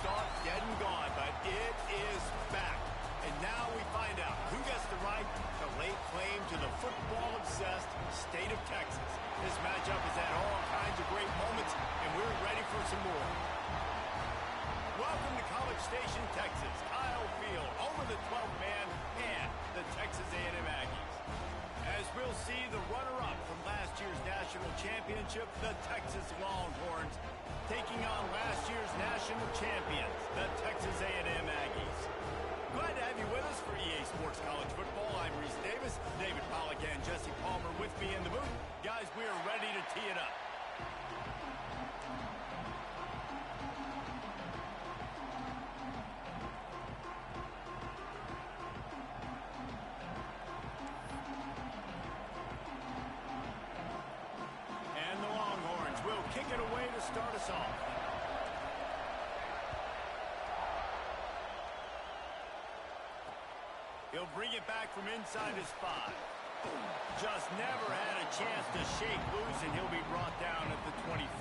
thought dead and gone, but it is back. And now we find out who gets the right to lay claim to the football-obsessed state of Texas. This matchup has had all kinds of great moments, and we're ready for some more. Welcome to College Station, Texas. Kyle Field, home of the 12th man and the Texas A&M Aggies. As we'll see, the runner-up from last year's national championship, the Texas Longhorns, taking on last year's national champions, the Texas A&M Aggies. Glad to have you with us for EA Sports College Football. I'm Reese Davis, David Pollack and Jesse Palmer with me in the booth. Guys, we are ready to tee it up. And the Longhorns will kick it away to start us off. He'll bring it back from inside his 5. Just never had a chance to shake loose, and he'll be brought down at the 24.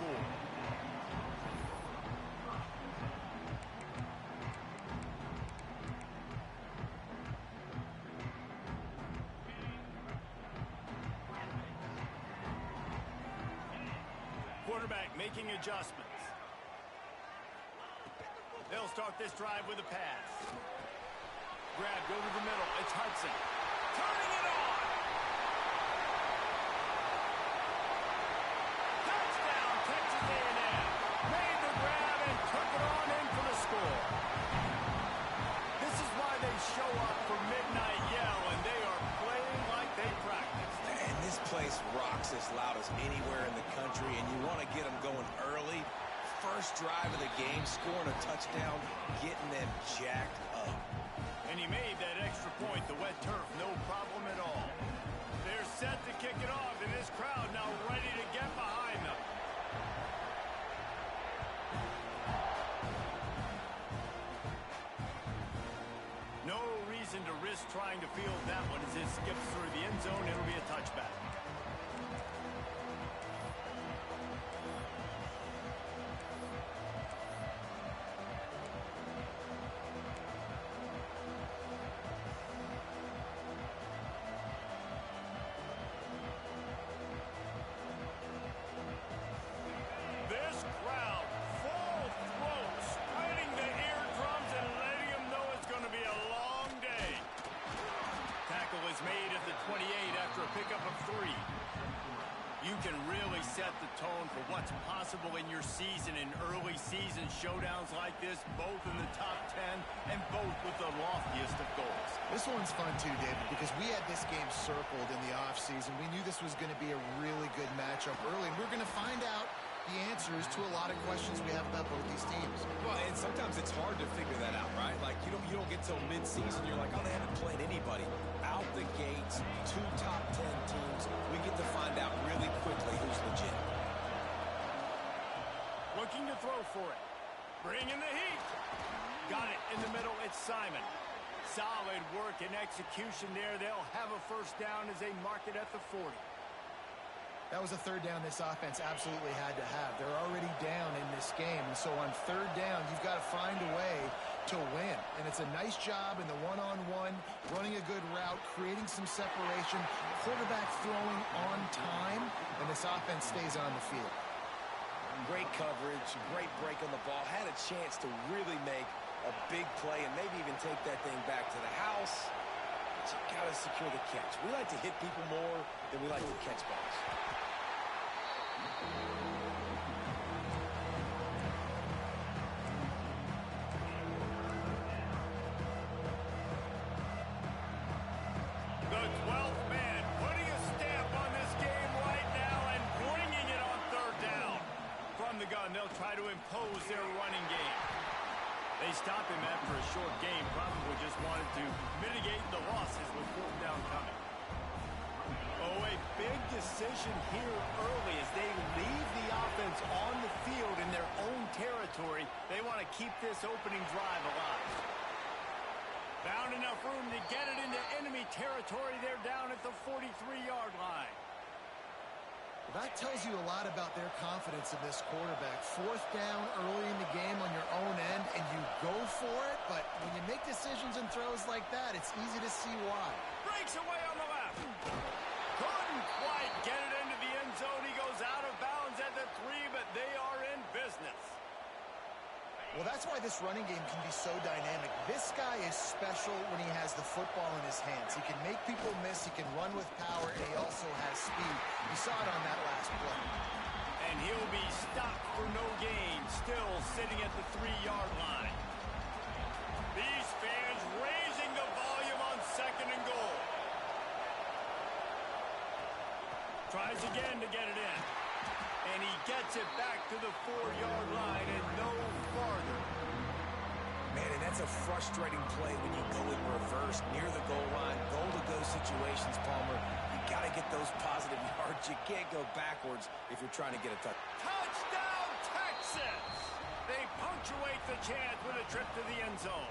Quarterback making adjustments. They'll start this drive with a pass. Grab, go to the middle. It's Hudson. Turning it on. Touchdown, Texas A&M. Made the grab and took it on in for the score. This is why they show up for Midnight Yell, and they are playing like they practiced. And this place rocks as loud as anywhere in the country, and you want to get them going early. First drive of the game, scoring a touchdown, getting them jacked up. And he made that extra point, the wet turf, no problem at all. They're set to kick it off, and this crowd now ready to get behind them. No reason to risk trying to field that one as it skips through the end zone. It'll be a touchback. Made at the 28 after a pickup of 3. You can really set the tone for what's possible in your season in early season showdowns like this, both in the top 10 and both with the loftiest of goals. This one's fun too, David, because we had this game circled in the offseason. We knew this was going to be a really good matchup early, and we're going to find out the answers to a lot of questions we have about both these teams. Well, and sometimes it's hard to figure that out, right? Like, you don't get till mid-season, you're like, oh, they haven't played anybody. Out the gates, 2 top 10 teams, we get to find out really quickly who's legit. Looking to throw for it. Bringing the heat. Got it in the middle, it's Simon. Solid work and execution there. They'll have a first down as they mark it at the 40. That was a third down this offense absolutely had to have. They're already down in this game, and so on third down, you've got to find a way to win. And it's a nice job in the one-on-one, running a good route, creating some separation, quarterback throwing on time, and this offense stays on the field. Great coverage, great break on the ball, had a chance to really make a big play and maybe even take that thing back to the house. But you got to secure the catch. We like to hit people more than we like to catch balls. The 12th man putting a stamp on this game right now and bringing it on third down. From the gun, they'll try to impose their running game. They stop him after a short game, probably just wanted to mitigate the losses with fourth down coming. Oh, a big decision here early as they leave the offense on the field in their own territory. They want to keep this opening drive alive. Found enough room to get it into enemy territory. They're down at the 43-yard line. That tells you a lot about their confidence in this quarterback. Fourth down early in the game on your own end, and you go for it, but when you make decisions and throws like that, it's easy to see why. Breaks away on the left. Couldn't quite get it into the end zone. He goes out of bounds at the 3, but they are in business. Well, that's why this running game can be so dynamic. This guy is special when he has the football in his hands. He can make people miss, he can run with power, and he also has speed. You saw it on that last play. And he'll be stopped for no gain, still sitting at the 3-yard line. These fans raising the volume on 2nd and goal. Tries again to get it in. And he gets it back to the 4-yard line and no farther. Man, and that's a frustrating play when you go in reverse near the goal line. Goal-to-go situations, Palmer. You got to get those positive yards. You can't go backwards if you're trying to get a touchdown. Touchdown, Texas! They punctuate the chance with a trip to the end zone.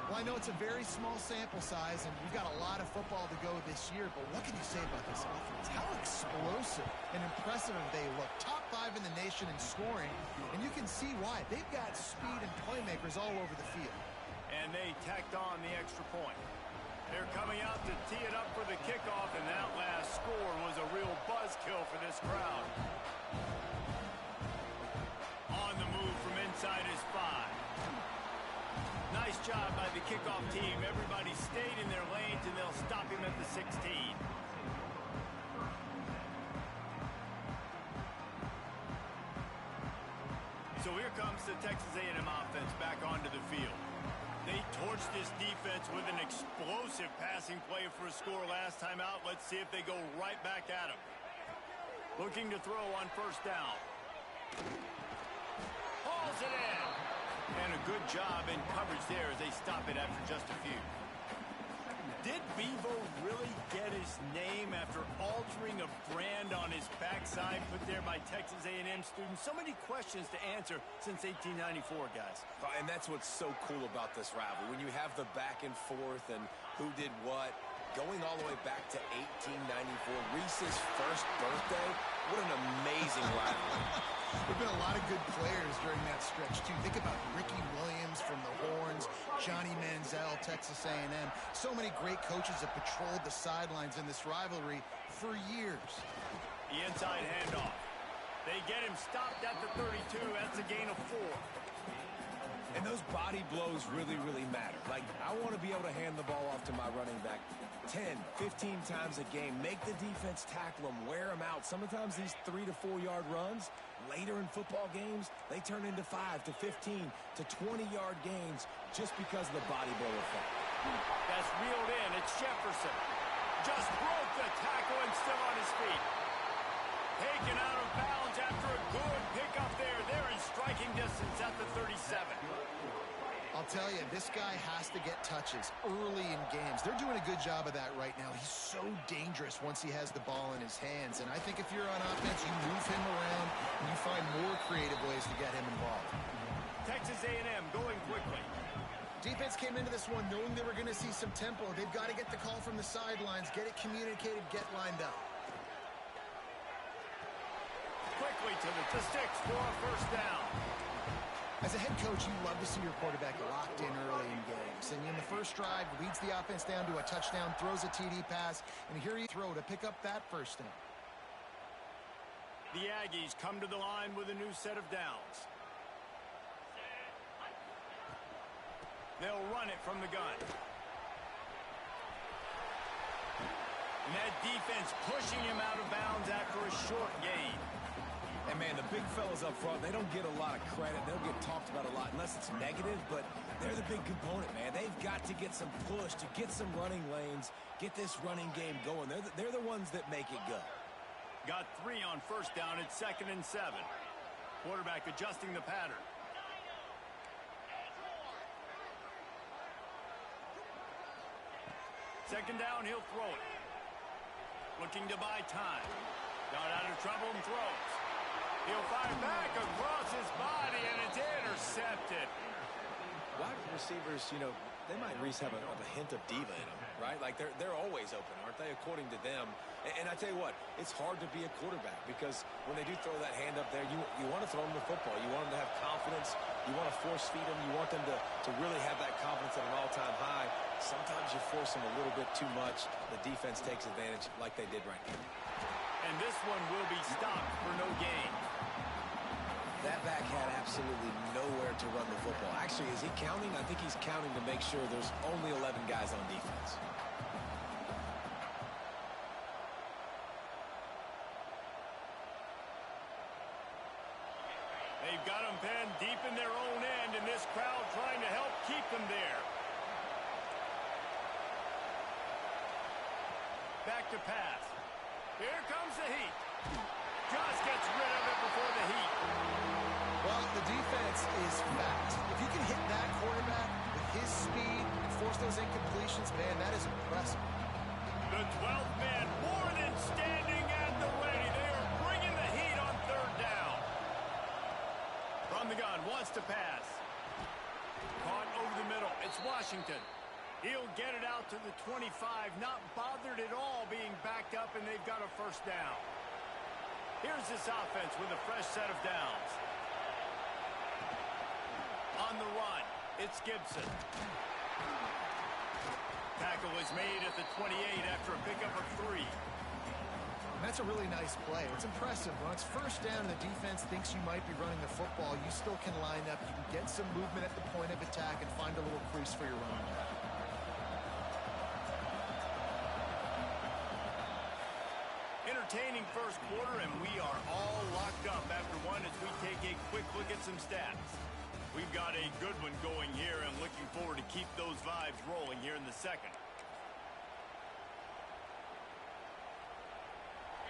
Well, I know it's a very small sample size, and we've got a lot of football to go this year, but what can you say about this offense? How explosive and impressive they look. Top 5 in the nation in scoring, and you can see why. They've got speed and playmakers all over the field. And they tacked on the extra point. They're coming out to tee it up for the kickoff, and that last score was a real buzzkill for this crowd. On the move from inside his 5. Nice job by the kickoff team. Everybody stayed in their lanes, and they'll stop him at the 16. So here comes the Texas A&M offense back onto the field. They torched this defense with an explosive passing play for a score last time out. Let's see if they go right back at him. Looking to throw on 1st down. Hauls it in. And a good job in coverage there as they stop it after just a few. Did Bevo really get his name after altering a brand on his backside put there by Texas A&M students? So many questions to answer since 1894, guys. And that's what's so cool about this rivalry. When you have the back and forth and who did what, going all the way back to 1894, Reese's first birthday, what an amazing rivalry. There have been a lot of good players during that stretch, too. Think about Ricky Williams from the Horns, Johnny Manziel, Texas A&M. So many great coaches have patrolled the sidelines in this rivalry for years. The inside handoff. They get him stopped at the 32. That's a gain of 4. And those body blows really, really matter. Like, I want to be able to hand the ball off to my running back 10, 15 times a game. Make the defense tackle them, wear them out. Sometimes these 3 to 4 yard runs, later in football games, they turn into 5 to 15 to 20-yard gains just because of the body blow effect. That's reeled in. It's Jefferson. Just broke the tackle and still on his feet. Taken out of bounds after a good pickup there. They're in striking distance at the 37. I'll tell you, this guy has to get touches early in games. They're doing a good job of that right now. He's so dangerous once he has the ball in his hands. And I think if you're on offense, you move him around and you find more creative ways to get him involved. Texas A&M going quickly. Defense came into this one knowing they were going to see some tempo. They've got to get the call from the sidelines, get it communicated, get lined up. Quickly to the sticks for a 1st down. As a head coach, you love to see your quarterback locked in early in games. And in the first drive, leads the offense down to a touchdown, throws a TD pass, and here you throw to pick up that 1st down. The Aggies come to the line with a new set of downs. They'll run it from the gun. And that defense pushing him out of bounds after a short gain. And, man, the big fellas up front, they don't get a lot of credit. They'll get talked about a lot unless it's negative, but they're the big component, man. They've got to get some push, to get some running lanes, get this running game going. They're the ones that make it go. Got 3 on 1st down. It's 2nd and 7. Quarterback adjusting the pattern. Second down, he'll throw it. Looking to buy time. Got out of trouble and throws. He'll fire back across his body, and it's intercepted. Wide receivers, they might at least have a hint of diva in them, right? Like they're always open, aren't they, according to them? And I tell you what, it's hard to be a quarterback because when they do throw that hand up there, you want to throw them the football. You want them to have confidence. You want to force feed them. You want them to really have that confidence at an all-time high. Sometimes you force them a little bit too much. The defense takes advantage like they did right now. And this one will be stopped for no gain. That back had absolutely nowhere to run the football. Actually, is he counting? I think he's counting to make sure there's only 11 guys on defense. They've got them pinned deep in their own end, and this crowd trying to help keep them there. Back to pass. Here comes the heat. Just gets rid of it before the heat. Well, the defense is fast. If you can hit that quarterback with his speed and force those incompletions, man, that is impressive. The 12th man more than standing at the ready. They are bringing the heat on third down. From the gun, wants to pass. Caught over the middle. It's Washington. He'll get it out to the 25, not bothered at all being backed up, and they've got a first down. Here's this offense with a fresh set of downs. On the run, it's Gibson. Tackle is made at the 28 after a pickup of 3. And that's a really nice play. It's impressive. When it's first down and the defense thinks you might be running the football, you still can line up. You can get some movement at the point of attack and find a little crease for your running back. Entertaining first quarter, and we are all locked up after one as we take a quick look at some stats. We've got a good one going here, and looking forward to keep those vibes rolling here in the second.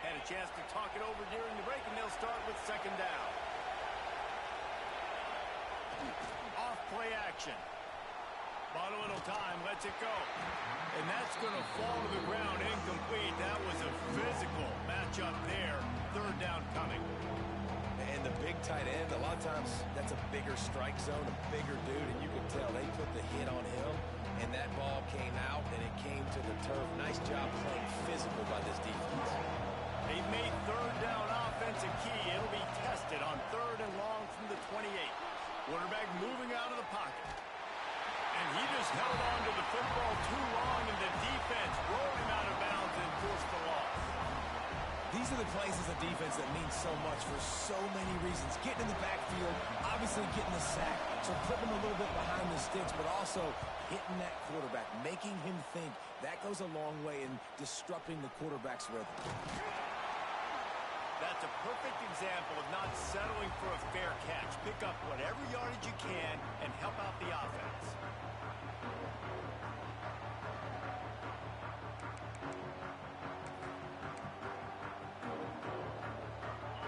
Had a chance to talk it over during the break, and they'll start with second down. Off play action. Bottle little time, lets it go. And that's going to fall to the ground incomplete. That was a physical matchup there. Third down coming. And the big tight end, a lot of times that's a bigger strike zone, a bigger dude, and you can tell they put the hit on him, and that ball came out, and it came to the turf. Nice job playing physical by this defense. They've made third down offense a key. It'll be tested on third and long from the 28. Quarterback moving out of the pocket. And he just held on to the football too long, and the defense rolled him out of bounds and forced the loss. These are the plays as a defense that mean so much for so many reasons. Getting in the backfield, obviously getting the sack, so putting him a little bit behind the sticks, but also hitting that quarterback, making him think. That goes a long way in disrupting the quarterback's rhythm. That's a perfect example of not settling for a fair catch. Pick up whatever yardage you can and help out the offense.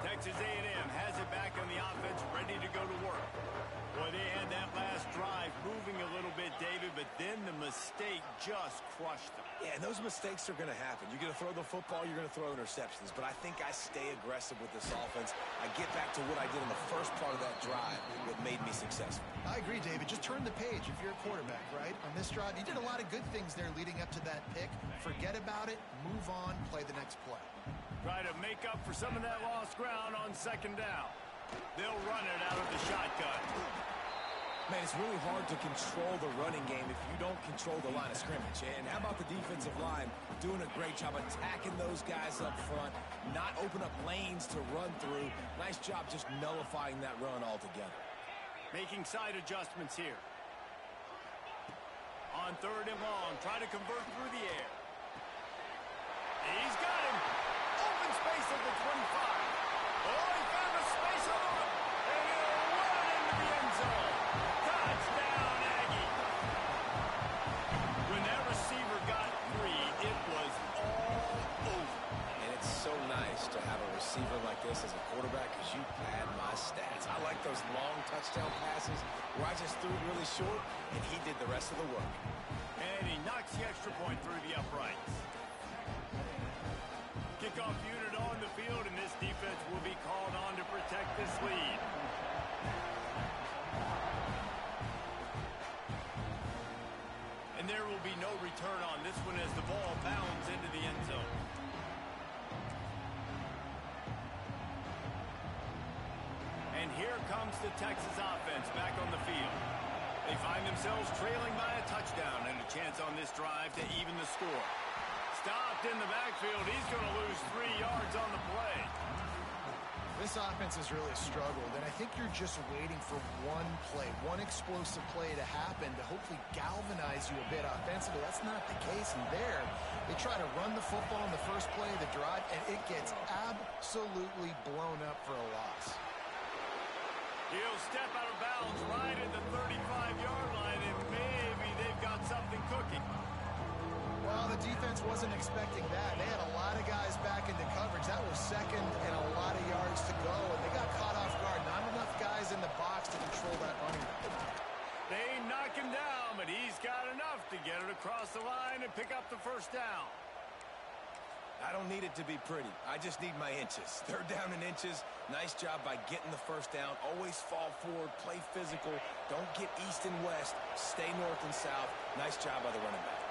Texas A&M has it back on the offense, ready to go to work. Boy, they had that last drive moving a little bit, David, but then the mistake just crushed them. Yeah, and those mistakes are going to happen. You're going to throw the football, you're going to throw interceptions, but I think I stay aggressive with this offense. I get back to what I did in the first part of that drive that made me successful. I agree, David. Just turn the page if you're a quarterback, right? On this drive, you did a lot of good things there leading up to that pick. Forget about it, move on, play the next play. Try to make up for some of that lost ground on second down. They'll run it out of the shotgun. Man, it's really hard to control the running game if you don't control the line of scrimmage. And how about the defensive line doing a great job attacking those guys up front, not open up lanes to run through. Nice job just nullifying that run altogether. Making side adjustments here. On third and long, try to convert through the air. He's got him. Open space at the 25. Oh, he found a space on the run. And he'll run into the end zone. Touchdown, Aggie. When that receiver got free, it was all over. And it's so nice to have a receiver like this as a quarterback because you pad my stats. I like those long touchdown passes where I just threw it really short, and he did the rest of the work. And he knocks the extra point through the uprights. Kickoff unit on the field, and this defense will be called on to protect this lead. And there will be no return on this one as the ball bounds into the end zone. And here comes the Texas offense back on the field. They find themselves trailing by a touchdown and a chance on this drive to even the score. Stopped in the backfield. He's going to lose 3 yards on the play. This offense has really struggled, and I think you're just waiting for one play, one explosive play to happen to hopefully galvanize you a bit offensively. That's not the case, and there they try to run the football in the first play of the drive, and it gets absolutely blown up for a loss. He'll step out of bounds right at the 35-yard line, and maybe they've got something cooking. Well, the defense wasn't expecting that. They had a lot of guys back into coverage. That was second and a lot of yards to go, and they got caught off guard. Not enough guys in the box to control that running back. They knock him down, but he's got enough to get it across the line and pick up the first down. I don't need it to be pretty. I just need my inches. Third down in inches. Nice job by getting the first down. Always fall forward, play physical. Don't get east and west. Stay north and south. Nice job by the running back.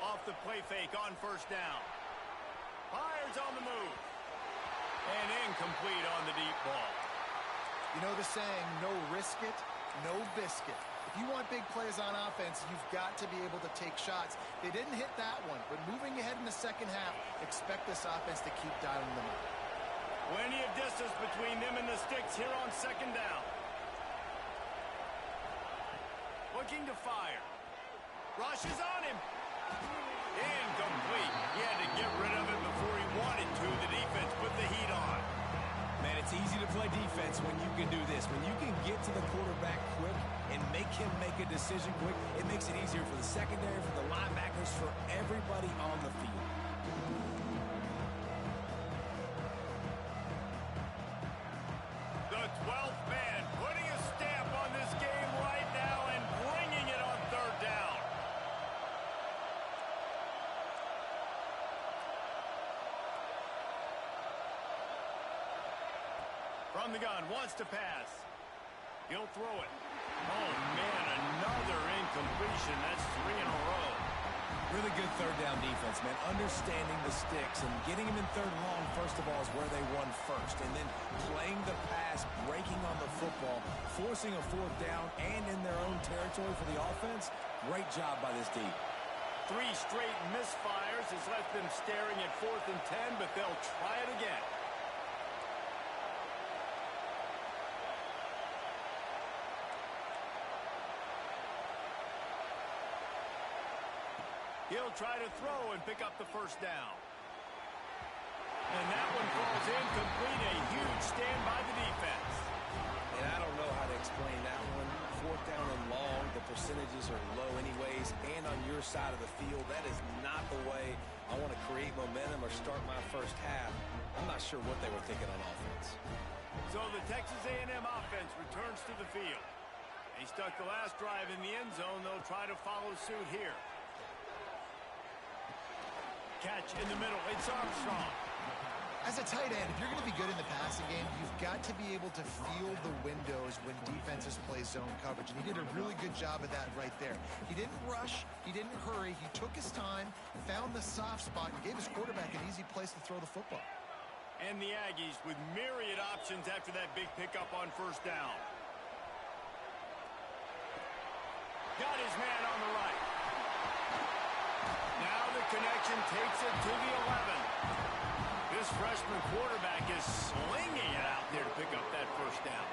Off the play fake on first down. Fires on the move. And incomplete on the deep ball. You know the saying, no risk it, no biscuit. If you want big plays on offense, you've got to be able to take shots. They didn't hit that one, but moving ahead in the second half, expect this offense to keep dialing them up. Plenty of distance between them and the sticks here on second down. Looking to fire. Rushes on him. Incomplete. He had to get rid of it before he wanted to. The defense put the heat on. Man, it's easy to play defense when you can do this. When you can get to the quarterback quick and make him make a decision quick, it makes it easier for the secondary, for the linebackers, for everybody on the field. The 12th man putting a stamp on this game right now and bringing it on third down. From the gun, wants to pass. He'll throw it. Oh, man, another incompletion. That's 3 in a row. Really good third down defense, man. Understanding the sticks and getting them in third and long, first of all, is where they won first. And then playing the pass, breaking on the football, forcing a fourth down, and in their own territory for the offense. Great job by this team. 3 straight misfires has left them staring at 4th and 10, but they'll try it again. He'll try to throw and pick up the first down. And that one falls incomplete. A huge stand by the defense. And I don't know how to explain that one. 4th down and long, the percentages are low anyways, and on your side of the field, that is not the way I want to create momentum or start my first half. I'm not sure what they were thinking on offense. So the Texas A&M offense returns to the field. They stuck the last drive in the end zone. They'll try to follow suit here. Catch in the middle. It's Armstrong. As a tight end, if you're going to be good in the passing game, you've got to be able to feel the windows when defenses play zone coverage. And he did a really good job of that right there. He didn't rush. He didn't hurry. He took his time, found the soft spot, and gave his quarterback an easy place to throw the football. And the Aggies with myriad options after that big pickup on first down. Got his man on the right. Now the connection takes it to the 11. This freshman quarterback is slinging it out there to pick up that first down.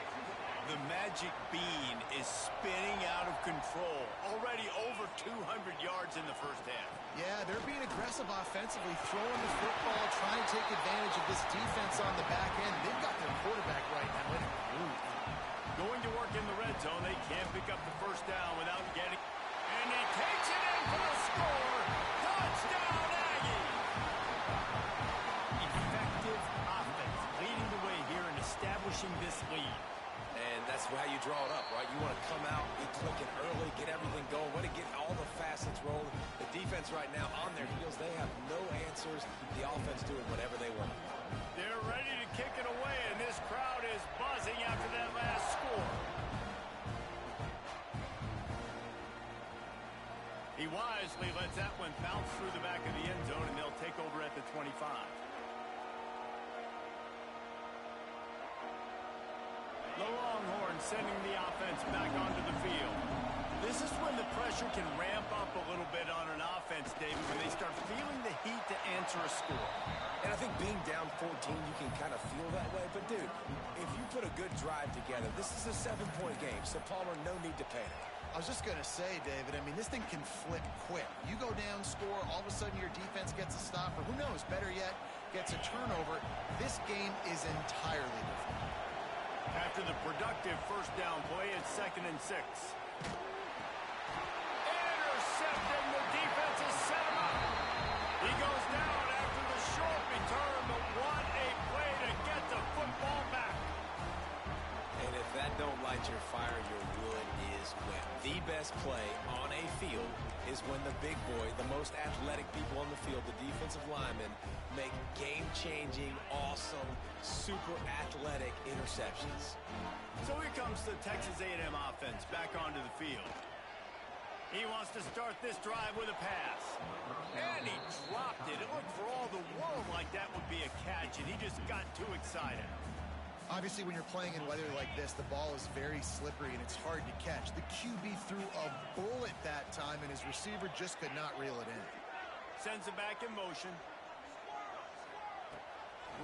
The magic bean is spinning out of control. Already over 200 yards in the first half. Yeah, they're being aggressive offensively, throwing the football, trying to take advantage of this defense on the back end. They've got their quarterback right now in a groove. Going to work in the red zone. They can't pick up the first down without getting... And he takes it in for a score. Touchdown, Aggie! Effective offense leading the way here and establishing this lead. And that's how you draw it up, right? You want to come out, get clicking early, get everything going, want to get all the facets rolling. The defense right now on their heels, they have no answers. The offense doing whatever they want. They're ready to kick it away, and this crowd is buzzing after that last score. He wisely lets that one bounce through the back of the end zone, and they'll take over at the 25. The Longhorns sending the offense back onto the field. This is when the pressure can ramp up a little bit on an offense, David, when they start feeling the heat to answer a score. And I think being down 14, you can kind of feel that way. But, dude, if you put a good drive together, this is a 7-point game, so Palmer, no need to panic. I was just going to say, David, I mean, this thing can flip quick. You go down, score, all of a sudden your defense gets a stop, or who knows, better yet, gets a turnover. This game is entirely different. After the productive first down play, it's 2nd and 6. Intercepting, the defense has set him up. He goes down after the short return, but what a play to get the football back. And if that don't light your fire, your wood is wet. The best play on a field is when the big boy, the most athletic people on the field, the defensive linemen, make game-changing, awesome, super athletic interceptions. So here comes the Texas A&M offense back onto the field. He wants to start this drive with a pass. And he dropped it. It looked for all the world like that would be a catch, and he just got too excited. Obviously, when you're playing in weather like this, the ball is very slippery and it's hard to catch. The QB threw a bullet that time, and his receiver just could not reel it in. Sends it back in motion.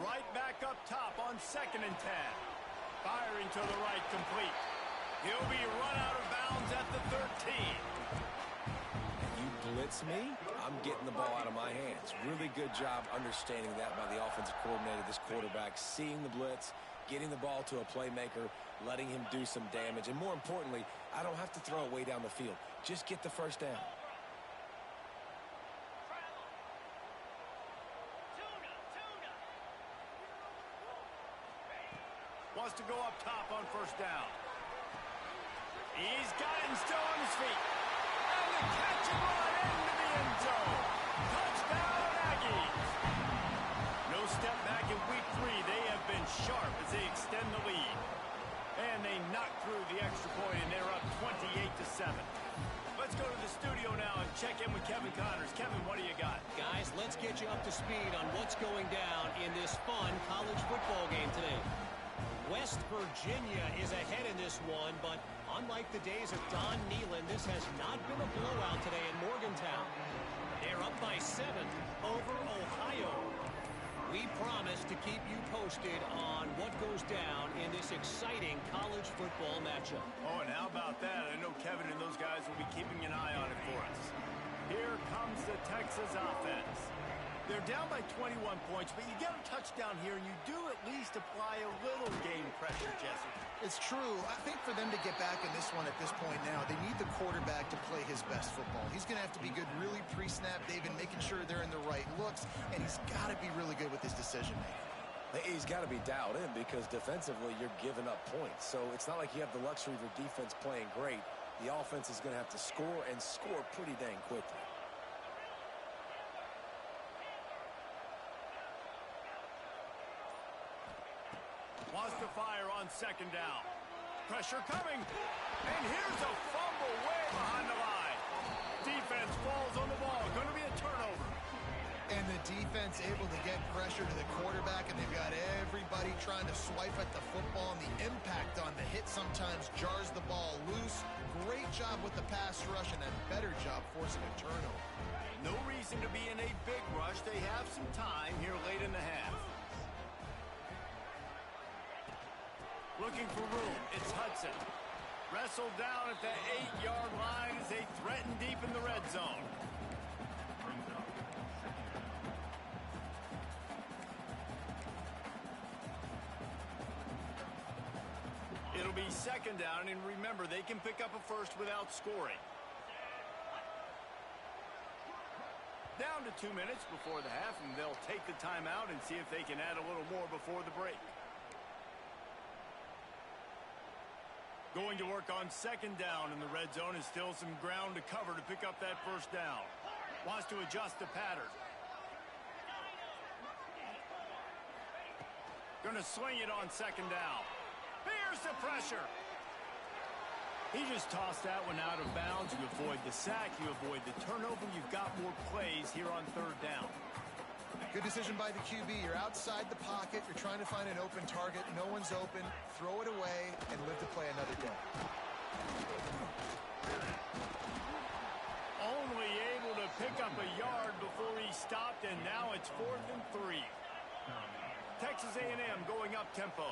Right back up top on 2nd and 10. Firing to the right, complete. He'll be run out of bounds at the 13. You blitz me, I'm getting the ball out of my hands. Really good job understanding that by the offensive coordinator, this quarterback, seeing the blitz, getting the ball to a playmaker, letting him do some damage. And more importantly, I don't have to throw it way down the field. Just get the first down. Wants to go up top on first down. He's got it and still on his feet. And the catch and run into the end zone. Touchdown, Aggies. No step back in week 3. They have been sharp as they extend the lead. And they knock through the extra point, and they're up 28-7. Let's go to the studio now and check in with Kevin Connors. Kevin, what do you got? Guys, let's get you up to speed on what's going down in this fun college football game today. West Virginia is ahead in this one, but unlike the days of Don Nehlen, this has not been a blowout today in Morgantown. They're up by 7 over Ohio. We promise to keep you posted on what goes down in this exciting college football matchup. Oh, and how about that? I know Kevin and those guys will be keeping an eye on it for us. Here comes the Texas offense. They're down by 21 points, but you get a touchdown here, and you do at least apply a little game pressure, Jesse. It's true. I think for them to get back in this one at this point now, they need the quarterback to play his best football. He's going to have to be good really pre-snap, David, making sure they're in the right looks, and he's got to be really good with his decision-making. He's got to be dialed in because defensively you're giving up points. So it's not like you have the luxury of your defense playing great. The offense is going to have to score and score pretty dang quickly. Wants to fire on 2nd down. Pressure coming. And here's a fumble way behind the line. Defense falls on the ball. Going to be a turnover. And the defense able to get pressure to the quarterback, and they've got everybody trying to swipe at the football, and the impact on the hit sometimes jars the ball loose. Great job with the pass rush, and a better job forcing a turnover. No reason to be in a big rush. They have some time here late in the half. Looking for room. It's Hudson. Wrestled down at the 8-yard line as they threaten deep in the red zone. It'll be 2nd down, and remember, they can pick up a first without scoring. Down to 2 minutes before the half, and they'll take the timeout and see if they can add a little more before the break. Going to work on 2nd down in the red zone, and still some ground to cover to pick up that first down. Wants to adjust the pattern. Going to swing it on second down. Here's the pressure. He just tossed that one out of bounds. You avoid the sack. You avoid the turnover. You've got more plays here on third down. Good decision by the QB. You're outside the pocket. You're trying to find an open target. No one's open. Throw it away and live to play another day. Only able to pick up a yard before he stopped, and now it's 4th and 3. Texas A&M going up tempo.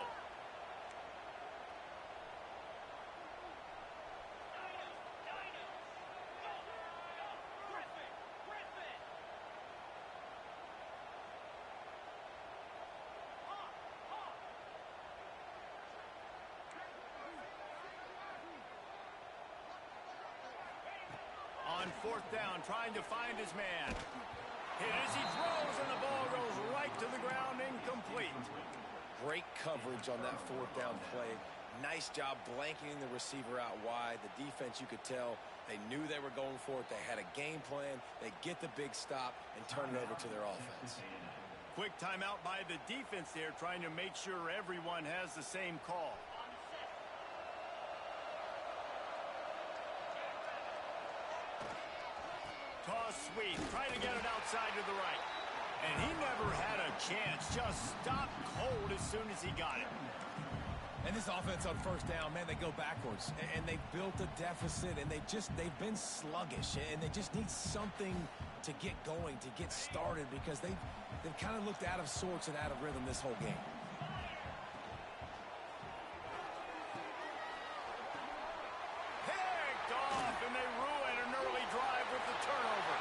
On 4th down, trying to find his man. Hit as he throws, and the ball goes right to the ground, incomplete. Great coverage on that 4th down play. Nice job blanketing the receiver out wide. The defense, you could tell, they knew they were going for it. They had a game plan. They get the big stop and turn it over to their offense. Quick timeout by the defense there, trying to make sure everyone has the same call. Toss sweep, trying to get it outside to the right. And he never had a chance, just stopped cold as soon as he got it. And this offense on 1st down, man, they go backwards. And they've built a deficit, and they've been sluggish. And they just need something to get going, to get started, because they've kind of looked out of sorts and out of rhythm this whole game. Picked off, and they ruin an early drive with the turnover.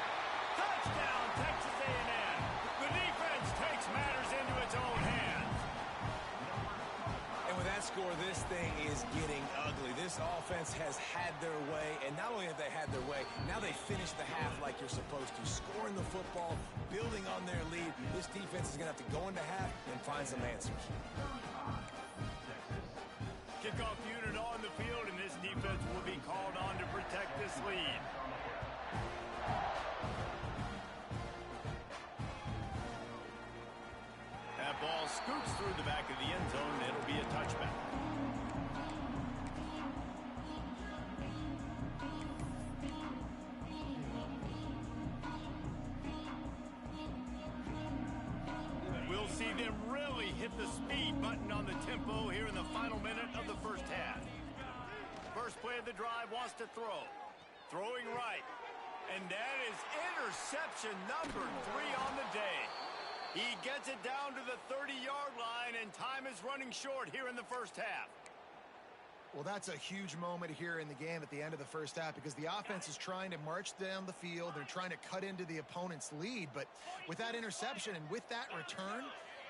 Touchdown, Texas A&M. The defense takes matters into its own hands. And with that score, this thing is getting ugly. This offense has had their way, and not only have they had their way, now they finish the half like you're supposed to, scoring the football, building on their lead. This defense is going to have to go into half and find some answers. Kickoff unit on the field, and this defense will be called on to protect this lead. That ball scoots through the back of the end zone, and it'll be a touchback. We'll see them really hit the speed button on the tempo here in the final minute of the first half. First play of the drive, wants to throw. Throwing right. And that is interception number 3 on the day. He gets it down to the 30-yard line, and time is running short here in the first half. Well, that's a huge moment here in the game at the end of the first half, because the offense is trying to march down the field. They're trying to cut into the opponent's lead. But with that interception and with that return,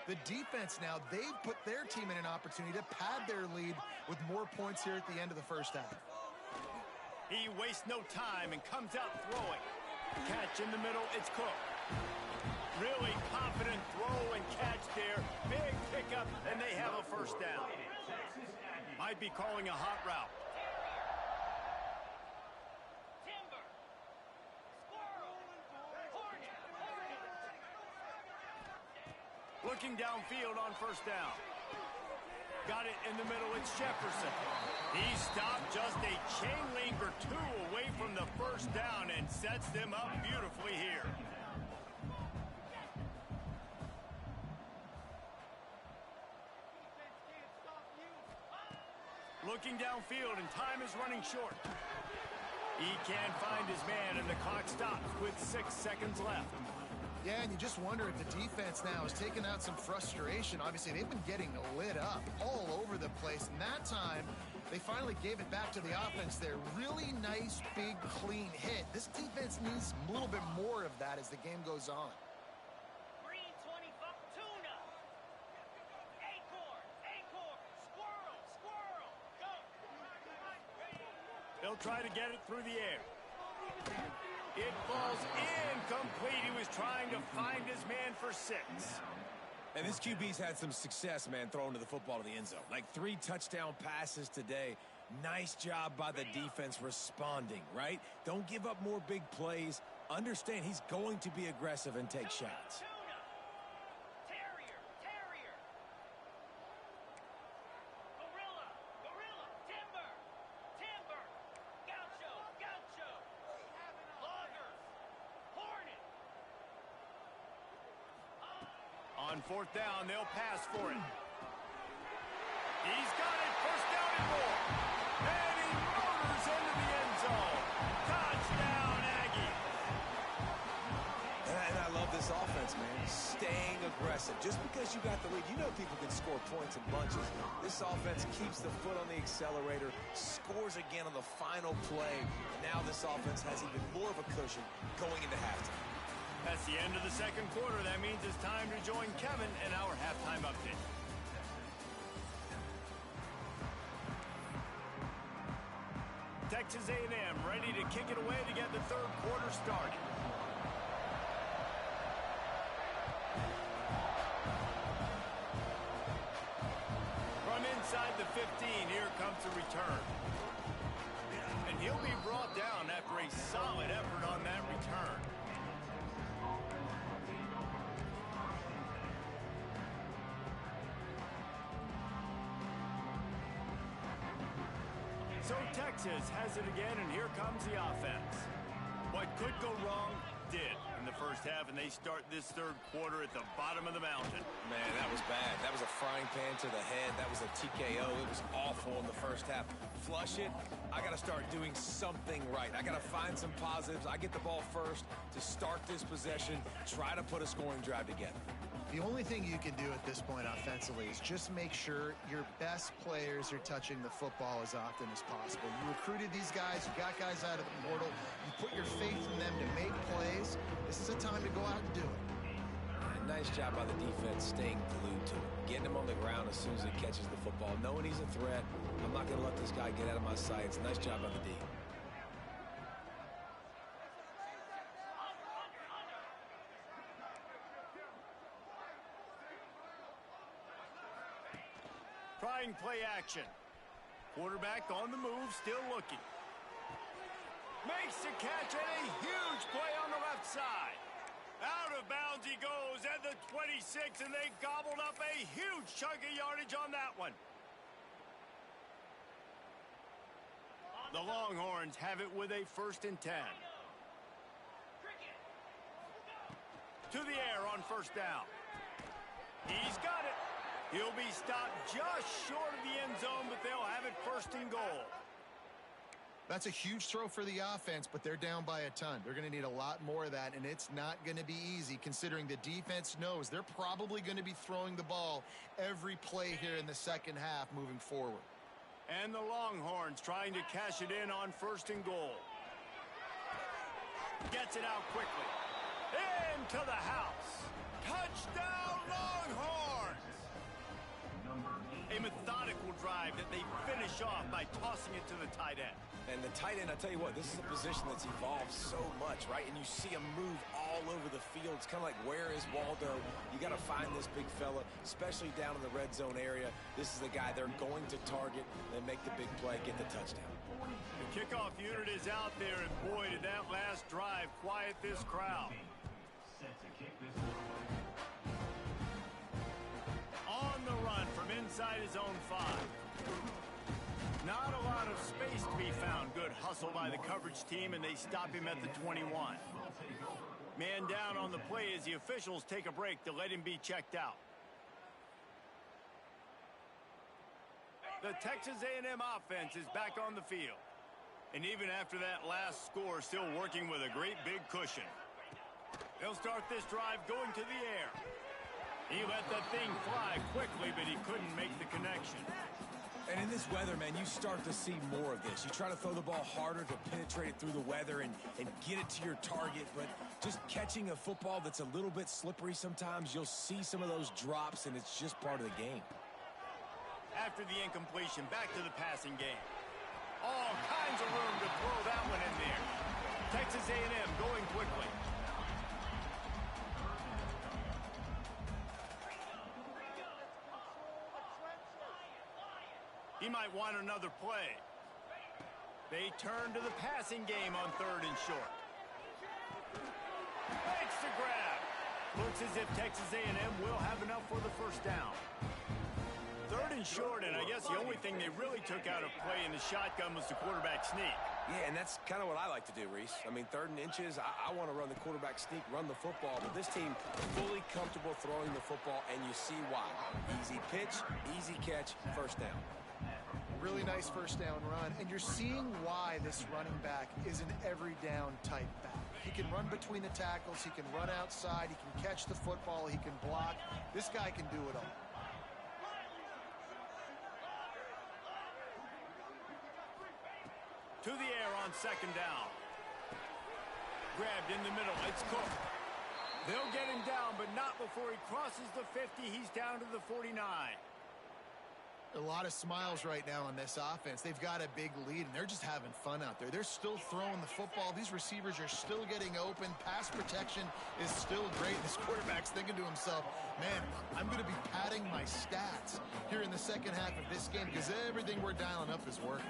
the defense now, they've put their team in an opportunity to pad their lead with more points here at the end of the first half. He wastes no time and comes out throwing. Catch in the middle, it's Cook. Really confident throw and catch there. Big pickup, and they have a first down. Might be calling a hot route. Looking downfield on first down. Got it in the middle, it's Jefferson. He stopped just a chain link or 2 away from the first down and sets them up beautifully here. Looking downfield, and time is running short. He can't find his man, and the clock stops with 6 seconds left. Yeah, and you just wonder if the defense now is taking out some frustration. Obviously, they've been getting lit up all over the place. And that time, they finally gave it back to the offense there. Really nice, big, clean hit. This defense needs a little bit more of that as the game goes on. Green 25, tuna. Acorn, squirrel, go. They'll try to get it through the air. It falls incomplete. He was trying to find his man for 6. And this QB's had some success, man, throwing to the football to the end zone. Like 3 touchdown passes today. Nice job by the defense responding, right? Don't give up more big plays. Understand he's going to be aggressive and take shots. On fourth down, they'll pass for it. He's got it. First down and more. And he motors into the end zone. Touchdown, Aggie. And I love this offense, man. Staying aggressive. Just because you got the lead, you know people can score points in bunches. This offense keeps the foot on the accelerator, scores again on the final play. And now this offense has even more of a cushion going into halftime. That's the end of the second quarter. That means it's time to join Kevin in our halftime update. Texas A&M ready to kick it away to get the third quarter started. From inside the 15, here comes the return. And he'll be brought down after a solid effort on that return. So Texas has it again, and here comes the offense. What could go wrong did in the first half, and they start this third quarter at the bottom of the mountain. Man, that was bad. That was a frying pan to the head. That was a TKO. It was awful in the first half. Flush it. I got to start doing something right. I got to find some positives. I get the ball first to start this possession, try to put a scoring drive together. The only thing you can do at this point offensively is just make sure your best players are touching the football as often as possible. You recruited these guys, you got guys out of the portal, you put your faith in them to make plays. This is a time to go out and do it. Nice job by the defense staying glued to it, getting him on the ground as soon as he catches the football, knowing he's a threat. I'm not going to let this guy get out of my sights. Nice job by the D. Trying play action. Quarterback on the move, still looking. Makes the catch and a huge play on the left side. Out of bounds he goes at the 26, and they gobbled up a huge chunk of yardage on that one. The Longhorns have it with a 1st and 10. To the air on first down. He's got it. He'll be stopped just short of the end zone, but they'll have it 1st and goal. That's a huge throw for the offense, but they're down by a ton. They're going to need a lot more of that, and it's not going to be easy considering the defense knows they're probably going to be throwing the ball every play here in the second half moving forward. And the Longhorns trying to cash it in on 1st and goal. Gets it out quickly. Into the house. Touchdown, Longhorns! A methodical drive that they finish off by tossing it to the tight end. And the tight end, I tell you what, this is a position that's evolved so much, right? And you see him move all over the field. It's kind of like, where is Waldo? You got to find this big fella, especially down in the red zone area. This is the guy they're going to target and make the big play, get the touchdown. The kickoff unit is out there, and boy, did that last drive quiet this crowd. On the run from inside his own 5. Not a lot of space to be found. Good hustle by the coverage team, and they stop him at the 21. Man down on the play as the officials take a break to let him be checked out. The Texas A&M offense is back on the field. And even after that last score, still working with a great big cushion. They'll start this drive going to the air. He let that thing fly quickly, but he couldn't make the connection. And in this weather, man, you start to see more of this. You try to throw the ball harder to penetrate it through the weather and get it to your target, but just catching a football that's a little bit slippery sometimes, you'll see some of those drops, and it's just part of the game. After the incompletion, back to the passing game. All kinds of room to throw that one in there. Texas A&M going quickly. He might want another play. They turn to the passing game on 3rd and short. Makes the grab. Looks as if Texas A&M will have enough for the 1st down. Third and short, and I guess the only thing they really took out of play in the shotgun was the quarterback sneak. Yeah, and that's kind of what I like to do, Reese. I mean, 3rd and inches, I want to run the quarterback sneak, run the football, but this team fully comfortable throwing the football, and you see why. Easy pitch, easy catch, first down. Really nice first down run, and you're seeing why this running back is an every down type back. He can run between the tackles, he can run outside, he can catch the football, he can block. This guy can do it all. To the air on 2nd down. Grabbed in the middle. It's Cook. They'll get him down, but not before he crosses the 50. He's down to the 49. A lot of smiles right now on this offense. They've got a big lead, and they're just having fun out there. They're still throwing the football. These receivers are still getting open. Pass protection is still great. This quarterback's thinking to himself, man, I'm going to be padding my stats here in the second half of this game because everything we're dialing up is working.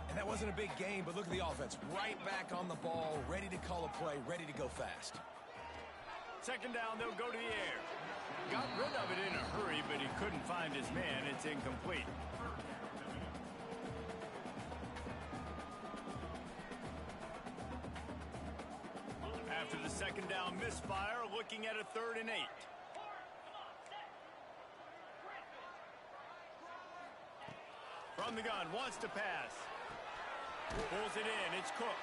And that wasn't a big game, but look at the offense. Right back on the ball, ready to call a play, ready to go fast. 2nd down, they'll go to the air. Got rid of it in a hurry, but he couldn't find his man. It's incomplete. After the 2nd down misfire, looking at a 3rd and 8. From the gun, wants to pass. Pulls it in. It's Cook.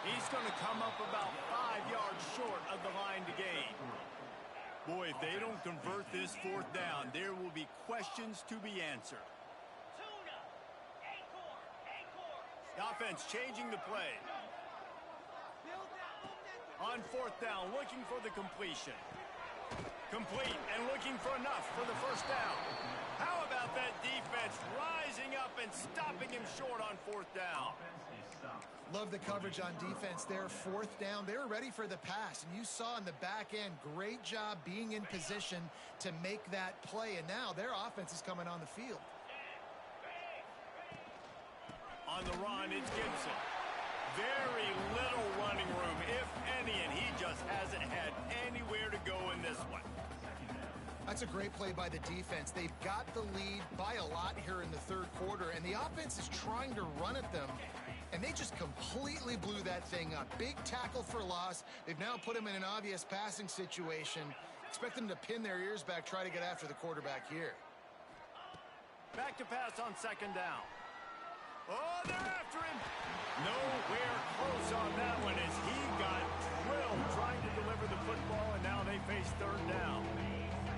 He's going to come up about 5 yards short of the line to gain. Boy, if they don't convert this 4th down, there will be questions to be answered. The offense changing the play. On 4th down, looking for the completion. Complete and looking for enough for the 1st down. How about that defense rising up and stopping him short on 4th down? Love the coverage on defense there. 4th down, they were ready for the pass, and you saw in the back end, great job being in position to make that play, and now their offense is coming on the field. On the run, it's Gibson. Very little running room, if any, and he just hasn't had anywhere to go in this one. That's a great play by the defense. They've got the lead by a lot here in the 3rd quarter, and the offense is trying to run at them, and they just completely blew that thing up. Big tackle for loss. They've now put him in an obvious passing situation. Expect them to pin their ears back, try to get after the quarterback here. Back to pass on 2nd down. Oh, they're after him. Nowhere close on that one as he got drilled trying to deliver the football, and now they face 3rd down.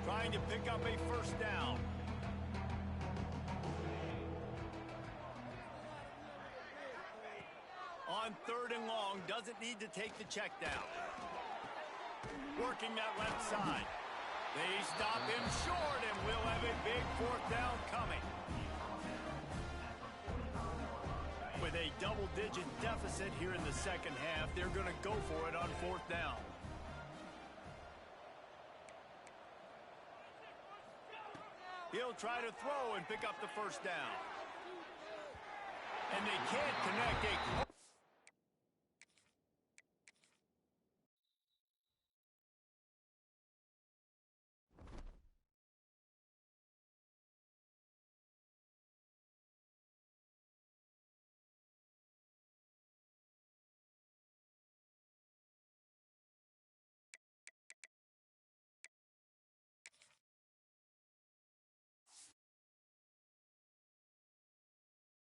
Trying to pick up a 1st down. On 3rd and long, doesn't need to take the check down. Working that left side. They stop him short, and we'll have a big 4th down coming. With a double-digit deficit here in the 2nd half, they're going to go for it on 4th down. He'll try to throw and pick up the 1st down. And they can't connect. A